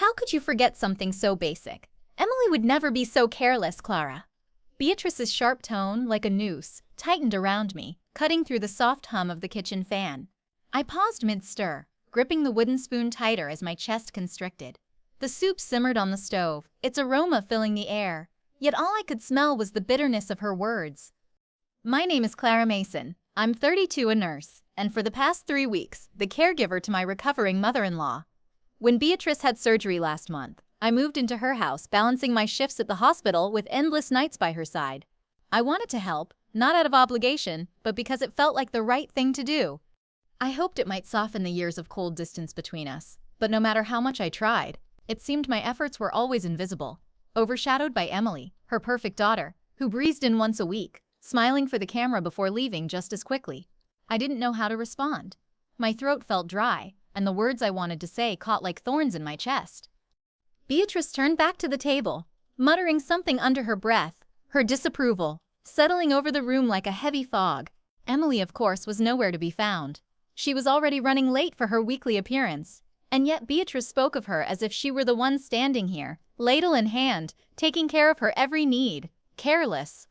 How could you forget something so basic? Emily would never be so careless, Clara. Beatrice's sharp tone, like a noose, tightened around me, cutting through the soft hum of the kitchen fan. I paused mid-stir, gripping the wooden spoon tighter as my chest constricted. The soup simmered on the stove, its aroma filling the air, yet all I could smell was the bitterness of her words. My name is Clara Mason. I'm 32, a nurse, and for the past 3 weeks, the caregiver to my recovering mother-in-law. When Beatrice had surgery last month, I moved into her house, balancing my shifts at the hospital with endless nights by her side. I wanted to help, not out of obligation, but because it felt like the right thing to do. I hoped it might soften the years of cold distance between us, but no matter how much I tried, it seemed my efforts were always invisible, overshadowed by Emily, her perfect daughter, who breezed in once a week, smiling for the camera before leaving just as quickly. I didn't know how to respond. My throat felt dry, and the words I wanted to say caught like thorns in my chest. Beatrice turned back to the table, muttering something under her breath, her disapproval settling over the room like a heavy fog. Emily, of course, was nowhere to be found. She was already running late for her weekly appearance, and yet Beatrice spoke of her as if she were the one standing here, ladle in hand, taking care of her every need. Careless.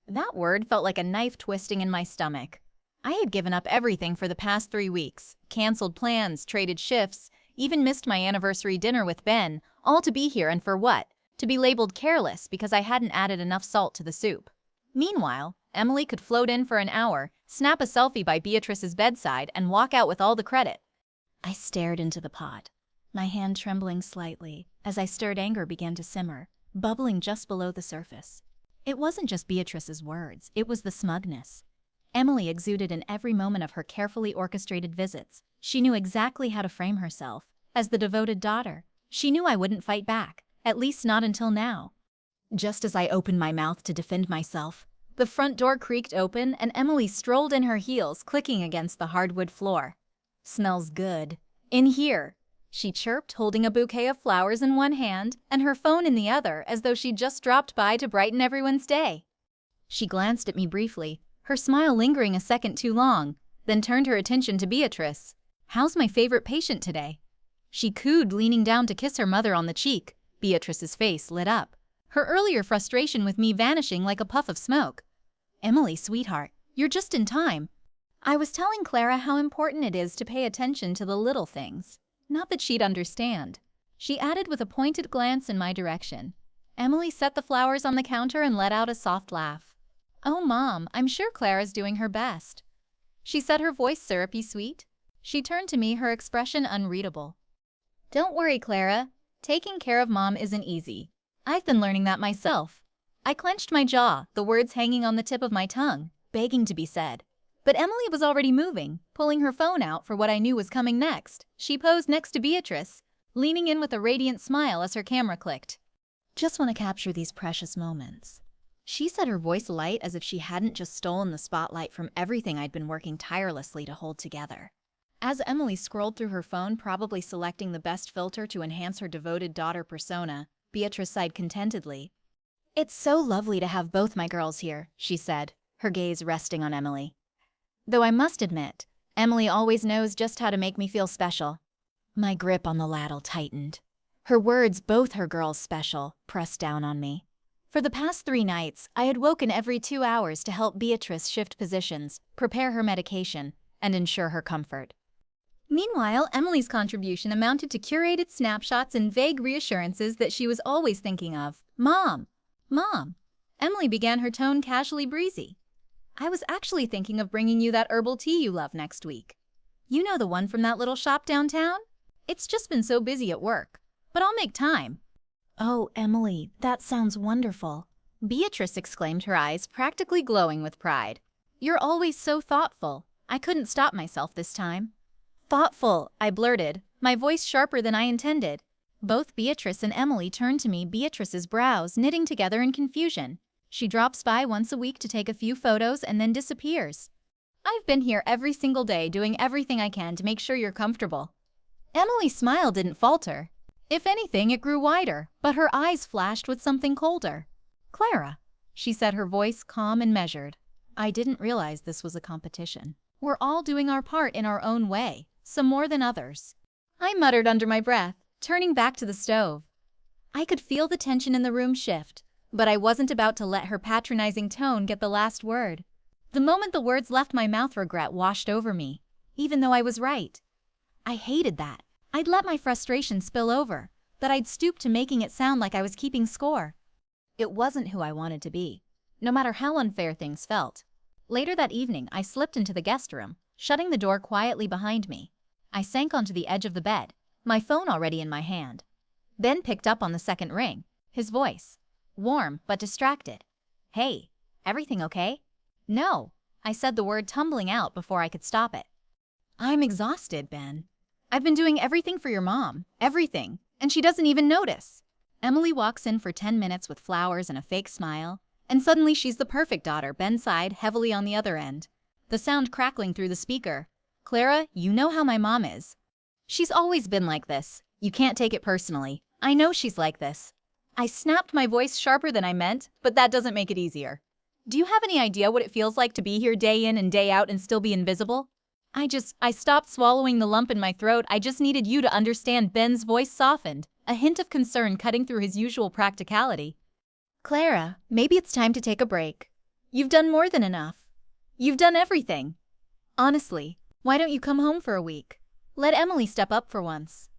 That word felt like a knife twisting in my stomach. I had given up everything for the past 3 weeks, canceled plans, traded shifts, even missed my anniversary dinner with Ben, all to be here, and for what? To be labeled careless because I hadn't added enough salt to the soup. Meanwhile, Emily could float in for an hour, snap a selfie by Beatrice's bedside, and walk out with all the credit. I stared into the pot, my hand trembling slightly as I stirred. Anger began to simmer, bubbling just below the surface. It wasn't just Beatrice's words, it was the smugness Emily exuded in every moment of her carefully orchestrated visits. She knew exactly how to frame herself as the devoted daughter. She knew I wouldn't fight back, at least not until now. Just as I opened my mouth to defend myself, the front door creaked open and Emily strolled in, her heels clicking against the hardwood floor. "Smells good in here," she chirped, holding a bouquet of flowers in one hand and her phone in the other, as though she'd just dropped by to brighten everyone's day. She glanced at me briefly, her smile lingering a second too long, then turned her attention to Beatrice. "How's my favorite patient today?" she cooed, leaning down to kiss her mother on the cheek. Beatrice's face lit up, her earlier frustration with me vanishing like a puff of smoke. "Emily, sweetheart, you're just in time. I was telling Clara how important it is to pay attention to the little things. Not that she'd understand," she added with a pointed glance in my direction. Emily set the flowers on the counter and let out a soft laugh. "Oh, Mom, I'm sure Clara's doing her best," she said, her voice syrupy sweet. She turned to me, her expression unreadable. "Don't worry, Clara. Taking care of Mom isn't easy. I've been learning that myself." I clenched my jaw, the words hanging on the tip of my tongue, begging to be said. But Emily was already moving, pulling her phone out for what I knew was coming next. She posed next to Beatrice, leaning in with a radiant smile as her camera clicked. "Just want to capture these precious moments," she said, her voice light as if she hadn't just stolen the spotlight from everything I'd been working tirelessly to hold together. As Emily scrolled through her phone, probably selecting the best filter to enhance her devoted daughter persona, Beatrice sighed contentedly. "It's so lovely to have both my girls here," she said, her gaze resting on Emily. "Though I must admit, Emily always knows just how to make me feel special." My grip on the ladle tightened. Her words, both her girls special, pressed down on me. For the past 3 nights, I had woken every 2 hours to help Beatrice shift positions, prepare her medication, and ensure her comfort. Meanwhile, Emily's contribution amounted to curated snapshots and vague reassurances that she was always thinking of. "Mom, Mom," Emily began, her tone casually breezy. "I was actually thinking of bringing you that herbal tea you love next week. You know, the one from that little shop downtown? It's just been so busy at work, but I'll make time." "Oh, Emily, that sounds wonderful," Beatrice exclaimed, her eyes practically glowing with pride. "You're always so thoughtful." I couldn't stop myself this time. "Thoughtful," I blurted, my voice sharper than I intended. Both Beatrice and Emily turned to me, Beatrice's brows knitting together in confusion. She drops by once a week to take a few photos and then disappears. "I've been here every single day doing everything I can to make sure you're comfortable." Emily's smile didn't falter. If anything, it grew wider, but her eyes flashed with something colder. "Clara," she said, her voice calm and measured. "I didn't realize this was a competition. We're all doing our part in our own way, some more than others." I muttered under my breath, turning back to the stove. I could feel the tension in the room shift, but I wasn't about to let her patronizing tone get the last word. The moment the words left my mouth, regret washed over me, even though I was right. I hated that. I'd let my frustration spill over, that I'd stoop to making it sound like I was keeping score. It wasn't who I wanted to be, no matter how unfair things felt. Later that evening, I slipped into the guest room, shutting the door quietly behind me. I sank onto the edge of the bed, my phone already in my hand. Ben picked up on the second ring, his voice warm but distracted. "Hey, everything okay?" "No," I said, the word tumbling out before I could stop it. "I'm exhausted, Ben. I've been doing everything for your mom, everything, and she doesn't even notice." Emily walks in for 10 minutes with flowers and a fake smile, and suddenly she's the perfect daughter, Ben sighed heavily on the other end, the sound crackling through the speaker. "Clara, you know how my mom is. She's always been like this. You can't take it personally. I know she's like this." I snapped, my voice sharper than I meant, but that doesn't make it easier. "Do you have any idea what it feels like to be here day in and day out and still be invisible?" I stopped swallowing the lump in my throat. "I just needed you to understand." Ben's voice softened, a hint of concern cutting through his usual practicality. "Clara, maybe it's time to take a break. You've done more than enough. You've done everything. Honestly, why don't you come home for a week? Let Emily step up for once.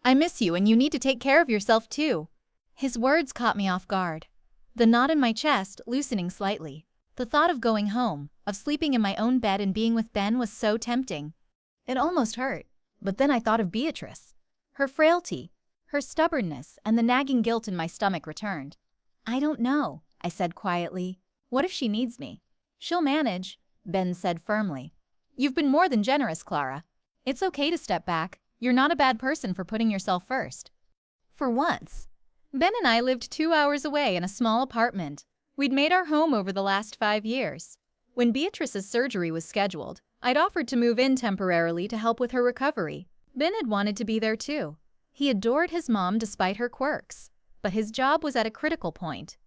I miss you and you need to take care of yourself too." His words caught me off guard, the knot in my chest loosening slightly. The thought of going home, of sleeping in my own bed and being with Ben was so tempting. It almost hurt, but then I thought of Beatrice. Her frailty, her stubbornness, and the nagging guilt in my stomach returned. "I don't know," I said quietly. "What if she needs me?" "She'll manage," Ben said firmly. "You've been more than generous, Clara. It's okay to step back. You're not a bad person for putting yourself first." For once, Ben and I lived 2 hours away in a small apartment. We'd made our home over the last 5 years. When Beatrice's surgery was scheduled, I'd offered to move in temporarily to help with her recovery. Ben had wanted to be there too. He adored his mom despite her quirks, but his job was at a critical point,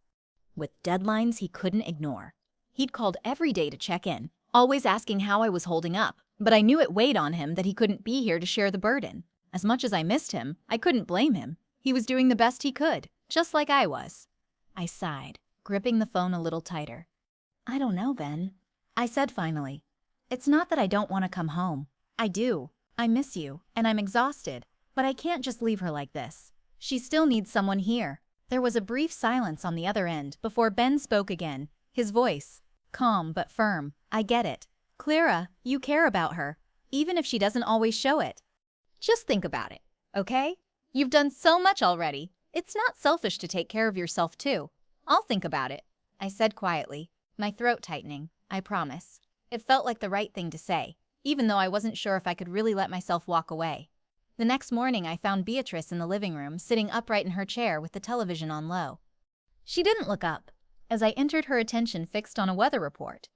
with deadlines he couldn't ignore. He'd called every day to check in, always asking how I was holding up, but I knew it weighed on him that he couldn't be here to share the burden. As much as I missed him, I couldn't blame him. He was doing the best he could, just like I was. I sighed, gripping the phone a little tighter. "I don't know, Ben," I said finally. "It's not that I don't want to come home. I do. I miss you, and I'm exhausted. But I can't just leave her like this. She still needs someone here." There was a brief silence on the other end before Ben spoke again, his voice calm but firm. "I get it. Clara, you care about her, even if she doesn't always show it. Just think about it, okay? You've done so much already. It's not selfish to take care of yourself too." "I'll think about it," I said quietly, my throat tightening. "I promise." It felt like the right thing to say, even though I wasn't sure if I could really let myself walk away. The next morning, I found Beatrice in the living room, sitting upright in her chair with the television on low. She didn't look up, as I entered, her attention fixed on a weather report.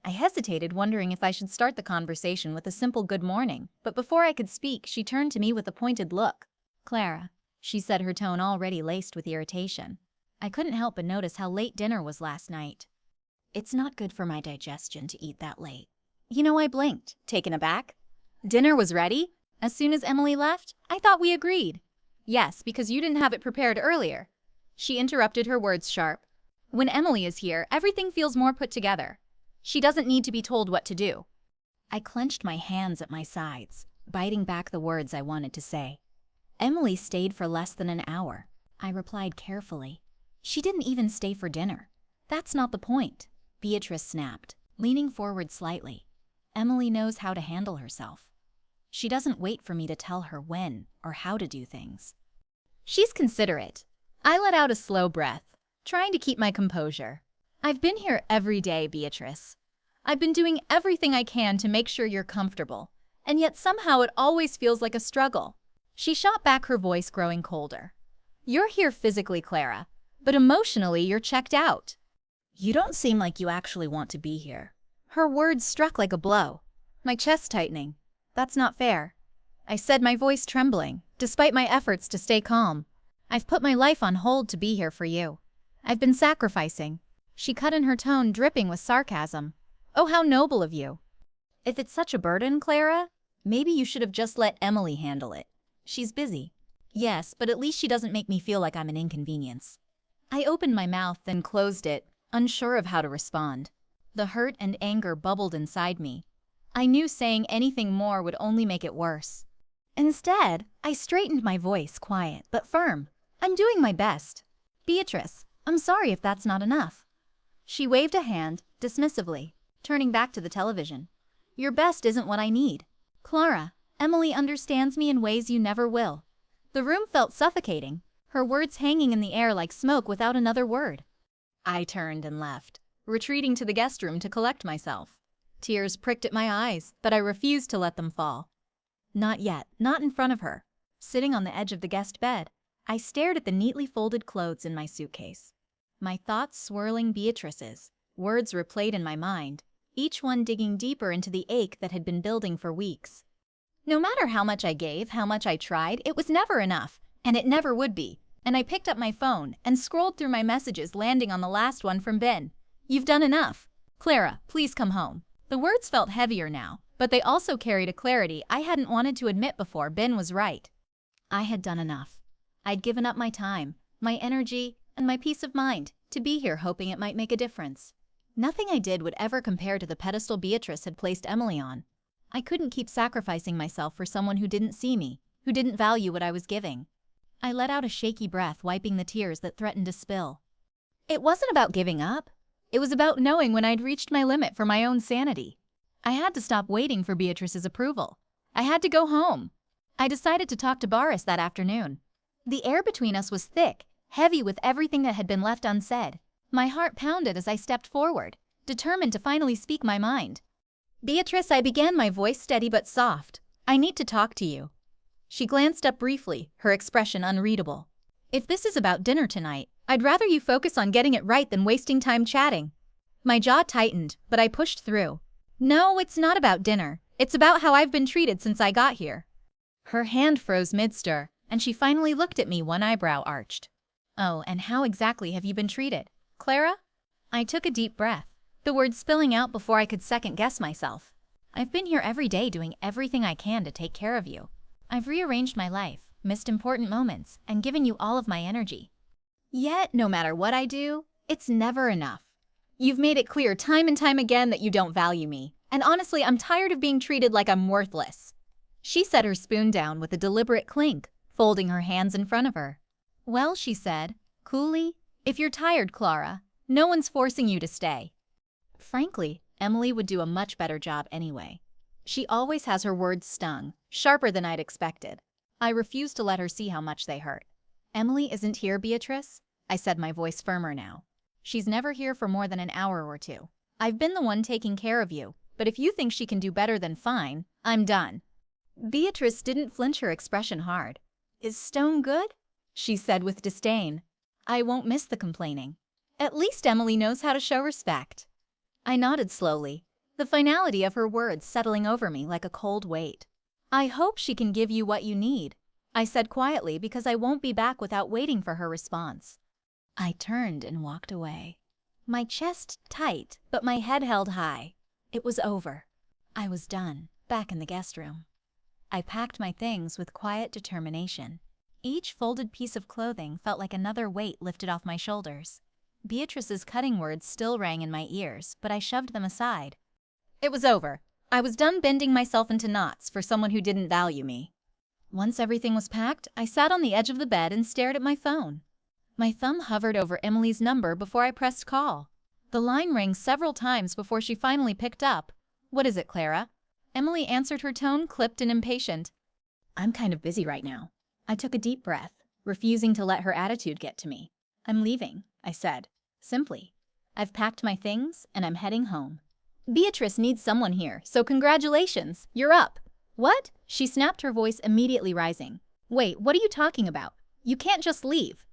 I hesitated, wondering if I should start the conversation with a simple good morning, but before I could speak, she turned to me with a pointed look. "Clara," she said, her tone already laced with irritation. I couldn't help but notice how late dinner was last night. "It's not good for my digestion to eat that late." I blinked, taken aback. "Dinner was ready? As soon as Emily left? I thought we agreed." "Yes, because you didn't have it prepared earlier." She interrupted, her words sharp. "When Emily is here, everything feels more put together. She doesn't need to be told what to do." I clenched my hands at my sides, biting back the words I wanted to say. "Emily stayed for less than an hour," I replied carefully. "She didn't even stay for dinner." "That's not the point," Beatrice snapped, leaning forward slightly. "Emily knows how to handle herself. She doesn't wait for me to tell her when or how to do things." "She's considerate." I let out a slow breath, trying to keep my composure. "I've been here every day, Beatrice. I've been doing everything I can to make sure you're comfortable, and yet somehow it always feels like a struggle." She shot back, her voice growing colder. "You're here physically, Clara, but emotionally you're checked out. You don't seem like you actually want to be here." Her words struck like a blow, my chest tightening. "That's not fair," I said, my voice trembling, despite my efforts to stay calm. "I've put my life on hold to be here for you. I've been sacrificing." She cut in, her tone dripping with sarcasm. "Oh, how noble of you. If it's such a burden, Clara, maybe you should have just let Emily handle it. She's busy." Yes, but at least she doesn't make me feel like I'm an inconvenience. I opened my mouth, then closed it, unsure of how to respond. The hurt and anger bubbled inside me. I knew saying anything more would only make it worse. Instead, I straightened my voice, quiet but firm. I'm doing my best. Beatrice, I'm sorry if that's not enough. She waved a hand, dismissively, turning back to the television. Your best isn't what I need. Clara, Emily understands me in ways you never will. The room felt suffocating, her words hanging in the air like smoke without another word. I turned and left, retreating to the guest room to collect myself. Tears pricked at my eyes, but I refused to let them fall. Not yet, not in front of her. Sitting on the edge of the guest bed, I stared at the neatly folded clothes in my suitcase. My thoughts swirling Beatrice's, words replayed in my mind, each one digging deeper into the ache that had been building for weeks. No matter how much I gave, how much I tried, it was never enough, and it never would be. And I picked up my phone and scrolled through my messages, landing on the last one from Ben. You've done enough. Clara, please come home. The words felt heavier now, but they also carried a clarity I hadn't wanted to admit before. Ben was right. I had done enough. I'd given up my time, my energy, and my peace of mind to be here hoping it might make a difference. Nothing I did would ever compare to the pedestal Beatrice had placed Emily on. I couldn't keep sacrificing myself for someone who didn't see me, who didn't value what I was giving. I let out a shaky breath, wiping the tears that threatened to spill. It wasn't about giving up. It was about knowing when I'd reached my limit for my own sanity. I had to stop waiting for Beatrice's approval. I had to go home. I decided to talk to Boris that afternoon. The air between us was thick, heavy with everything that had been left unsaid. My heart pounded as I stepped forward, determined to finally speak my mind. Beatrice, I began, my voice steady but soft. I need to talk to you. She glanced up briefly, her expression unreadable. If this is about dinner tonight, I'd rather you focus on getting it right than wasting time chatting. My jaw tightened, but I pushed through. No, it's not about dinner. It's about how I've been treated since I got here. Her hand froze mid-stir, and she finally looked at me, one eyebrow arched. Oh, and how exactly have you been treated, Clara? I took a deep breath, the words spilling out before I could second-guess myself. I've been here every day doing everything I can to take care of you. I've rearranged my life, missed important moments, and given you all of my energy. Yet, no matter what I do, it's never enough. You've made it clear time and time again that you don't value me, and honestly, I'm tired of being treated like I'm worthless. She set her spoon down with a deliberate clink, folding her hands in front of her. Well, she said, coolly, if you're tired, Clara, no one's forcing you to stay. Frankly, Emily would do a much better job anyway. She always has her words stung, sharper than I'd expected. I refused to let her see how much they hurt. Emily isn't here, Beatrice, I said, my voice firmer now. She's never here for more than an hour or two. I've been the one taking care of you, but if you think she can do better, then fine, I'm done. Beatrice didn't flinch, her expression hard. Is Stone good? She said with disdain. I won't miss the complaining. At least Emily knows how to show respect. I nodded slowly, the finality of her words settling over me like a cold weight. I hope she can give you what you need, I said quietly, because I won't be back without waiting for her response. I turned and walked away. My chest tight, but my head held high. It was over. I was done, back in the guest room. I packed my things with quiet determination. Each folded piece of clothing felt like another weight lifted off my shoulders. Beatrice's cutting words still rang in my ears, but I shoved them aside. It was over. I was done bending myself into knots for someone who didn't value me. Once everything was packed, I sat on the edge of the bed and stared at my phone. My thumb hovered over Emily's number before I pressed call. The line rang several times before she finally picked up. What is it, Clara? Emily answered, her tone clipped and impatient. I'm kind of busy right now. I took a deep breath, refusing to let her attitude get to me. I'm leaving, I said, simply. I've packed my things and I'm heading home. Beatrice needs someone here, so congratulations, you're up. What? She snapped, her voice immediately rising. Wait, what are you talking about? You can't just leave.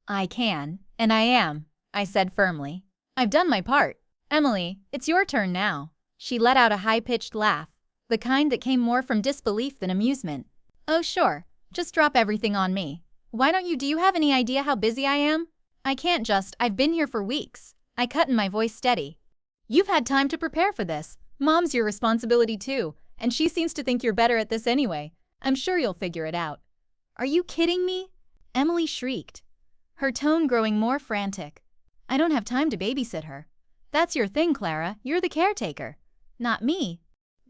I can, and I am, I said firmly. I've done my part. Emily, it's your turn now. She let out a high-pitched laugh, the kind that came more from disbelief than amusement. Oh sure, just drop everything on me. Why don't you? Do you have any idea how busy I am? I can't just, I've been here for weeks. I cut in, my voice steady. You've had time to prepare for this. Mom's your responsibility too, and she seems to think you're better at this anyway. I'm sure you'll figure it out. Are you kidding me? Emily shrieked, her tone growing more frantic. I don't have time to babysit her. That's your thing, Clara. You're the caretaker. Not me.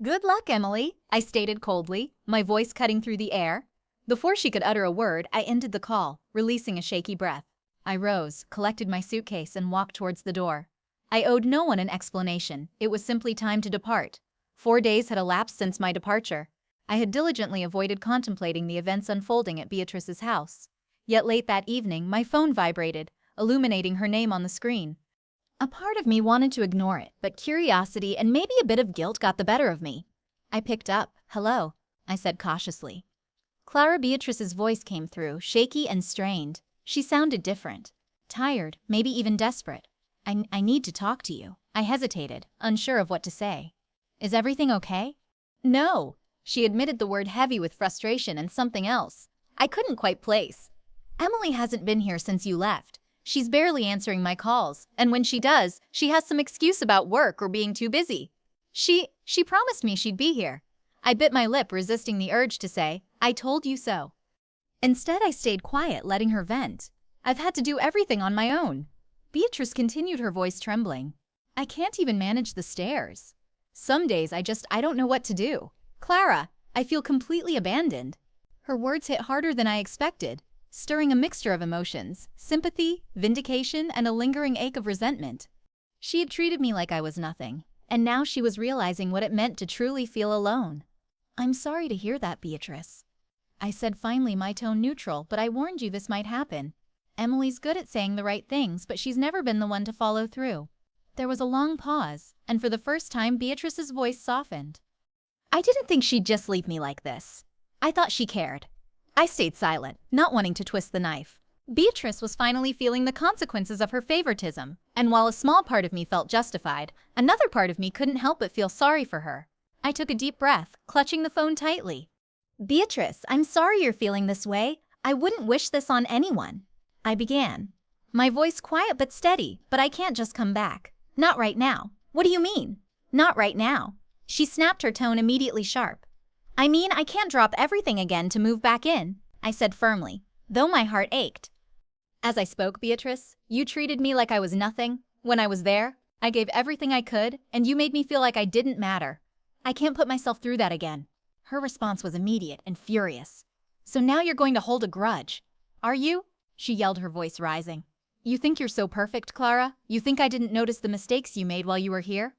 Good luck, Emily, I stated coldly, my voice cutting through the air. Before she could utter a word, I ended the call, releasing a shaky breath. I rose, collected my suitcase, and walked towards the door. I owed no one an explanation. It was simply time to depart. 4 days had elapsed since my departure. I had diligently avoided contemplating the events unfolding at Beatrice's house. Yet late that evening, my phone vibrated, illuminating her name on the screen. A part of me wanted to ignore it, but curiosity and maybe a bit of guilt got the better of me. I picked up. Hello, I said cautiously. Clara Beatrice's voice came through, shaky and strained. She sounded different. Tired, maybe even desperate. I need to talk to you. I hesitated, unsure of what to say. Is everything okay? No. She admitted the word heavy with frustration and something else I couldn't quite place. Emily hasn't been here since you left. She's barely answering my calls, and when she does, she has some excuse about work or being too busy. She promised me she'd be here. I bit my lip, resisting the urge to say, I told you so. Instead, I stayed quiet, letting her vent. I've had to do everything on my own. Beatrice continued, her voice trembling. I can't even manage the stairs. Some days I don't know what to do. Clara, I feel completely abandoned. Her words hit harder than I expected, stirring a mixture of emotions, sympathy, vindication, and a lingering ache of resentment. She had treated me like I was nothing, and now she was realizing what it meant to truly feel alone. I'm sorry to hear that, Beatrice. I said finally, my tone neutral, but I warned you this might happen. Emily's good at saying the right things, but she's never been the one to follow through. There was a long pause, and for the first time Beatrice's voice softened. I didn't think she'd just leave me like this. I thought she cared. I stayed silent, not wanting to twist the knife. Beatrice was finally feeling the consequences of her favoritism, and while a small part of me felt justified, another part of me couldn't help but feel sorry for her. I took a deep breath, clutching the phone tightly. Beatrice, I'm sorry you're feeling this way. I wouldn't wish this on anyone. I began, my voice quiet but steady, but I can't just come back. Not right now. What do you mean? Not right now. She snapped, her tone immediately sharp. I mean, I can't drop everything again to move back in, I said firmly, though my heart ached. As I spoke, Beatrice, you treated me like I was nothing. When I was there, I gave everything I could, and you made me feel like I didn't matter. I can't put myself through that again. Her response was immediate and furious. So now you're going to hold a grudge, are you? She yelled, her voice rising. You think you're so perfect, Clara? You think I didn't notice the mistakes you made while you were here?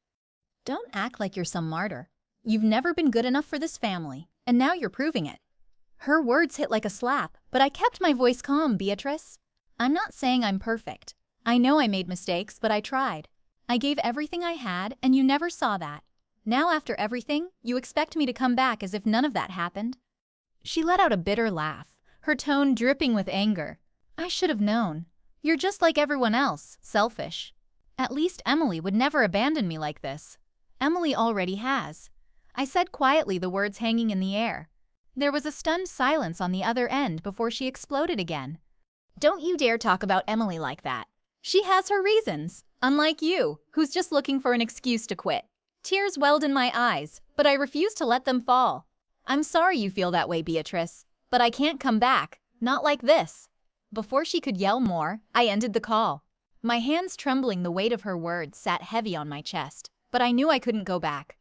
Don't act like you're some martyr. You've never been good enough for this family, and now you're proving it. Her words hit like a slap, but I kept my voice calm, Beatrice. I'm not saying I'm perfect. I know I made mistakes, but I tried. I gave everything I had, and you never saw that. Now, after everything, you expect me to come back as if none of that happened? She let out a bitter laugh, her tone dripping with anger. I should have known. You're just like everyone else, selfish. At least Emily would never abandon me like this. Emily already has. I said quietly, the words hanging in the air. There was a stunned silence on the other end before she exploded again. Don't you dare talk about Emily like that. She has her reasons, unlike you, who's just looking for an excuse to quit. Tears welled in my eyes, but I refused to let them fall. I'm sorry you feel that way, Beatrice, but I can't come back, not like this. Before she could yell more, I ended the call. My hands trembling, the weight of her words sat heavy on my chest, but I knew I couldn't go back.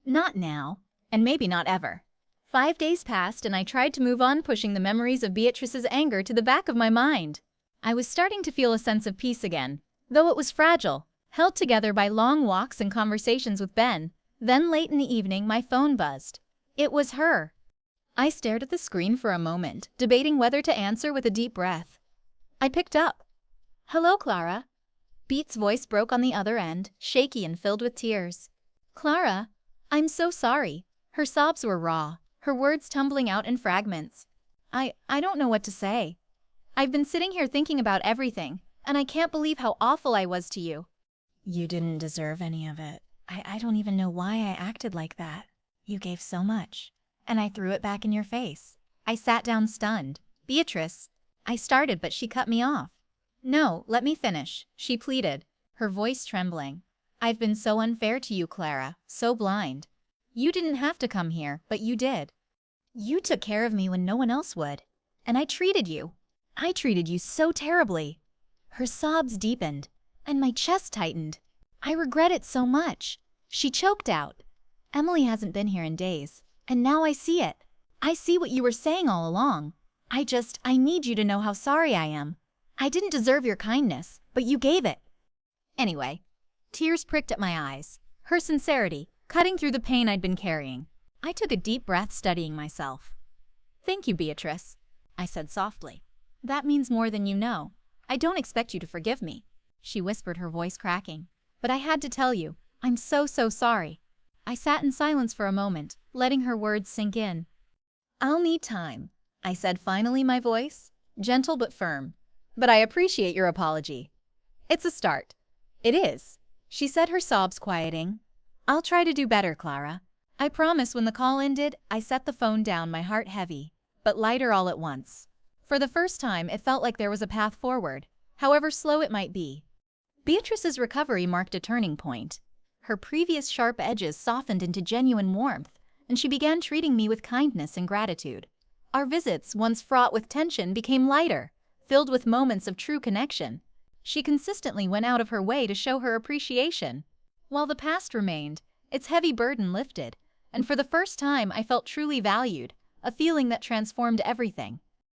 Not now, and maybe not ever. 5 days passed and I tried to move on, pushing the memories of Beatrice's anger to the back of my mind. I was starting to feel a sense of peace again, though it was fragile, held together by long walks and conversations with Ben. Then late in the evening, my phone buzzed. It was her. I stared at the screen for a moment, debating whether to answer with a deep breath. I picked up. Hello, Clara. Beat's voice broke on the other end, shaky and filled with tears. Clara, I'm so sorry. Her sobs were raw, her words tumbling out in fragments. I don't know what to say. I've been sitting here thinking about everything, and I can't believe how awful I was to you. You didn't deserve any of it. I don't even know why I acted like that. You gave so much, and I threw it back in your face. I sat down stunned. Beatrice, I started, but she cut me off. No, let me finish, she pleaded, her voice trembling. I've been so unfair to you, Clara, so blind. You didn't have to come here, but you did. You took care of me when no one else would. And I treated you. I treated you so terribly. Her sobs deepened, and my chest tightened. I regret it so much. She choked out. Emily hasn't been here in days, and now I see it. I see what you were saying all along. I need you to know how sorry I am. I didn't deserve your kindness, but you gave it. Anyway, tears pricked at my eyes, her sincerity cutting through the pain I'd been carrying. I took a deep breath, studying myself. Thank you, Beatrice, I said softly. That means more than you know. I don't expect you to forgive me, she whispered, her voice cracking. But I had to tell you, I'm so sorry. I sat in silence for a moment, letting her words sink in. I'll need time, I said finally, my voice gentle but firm. But I appreciate your apology. It's a start. It is, she said, her sobs quieting. I'll try to do better, Clara. I promise. When the call ended, I set the phone down, my heart heavy, but lighter all at once. For the first time, it felt like there was a path forward, however slow it might be. Beatrice's recovery marked a turning point. Her previous sharp edges softened into genuine warmth, and she began treating me with kindness and gratitude. Our visits, once fraught with tension, became lighter, filled with moments of true connection. She consistently went out of her way to show her appreciation. While the past remained, its heavy burden lifted, and for the first time I felt truly valued, a feeling that transformed everything.